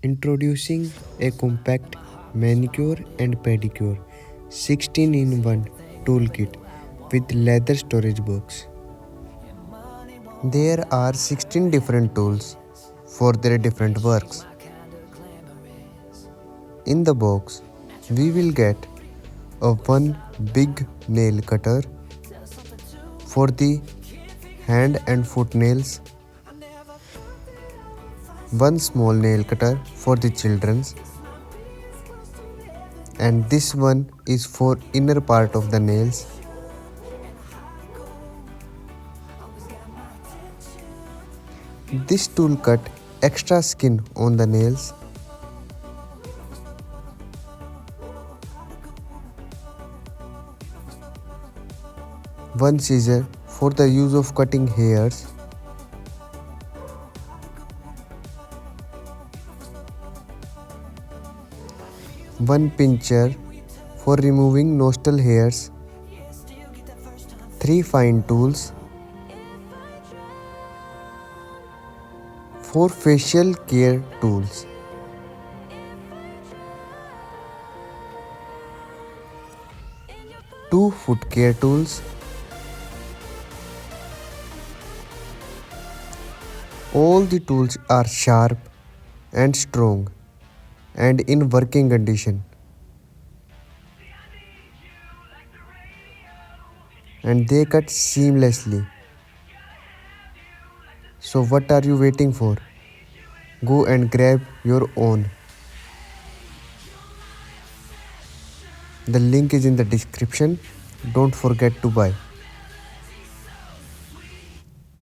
Introducing a compact manicure and pedicure 16 in 1 toolkit with leather storage box. There are 16 different tools for their different works. In the box, we will get a one big nail cutter for the hand and foot nails, one small nail cutter for the children's, and this one is for inner part of the nails. This tool cut extra skin on the nails. One scissor for the use of cutting hairs. One pincher for removing nostril hairs. 3 fine tools. 4 facial care tools. 2 foot care tools. All the tools are sharp and strong and in working condition. And they cut seamlessly. So what are you waiting for? Go and grab your own. The link is in the description. Don't forget to buy.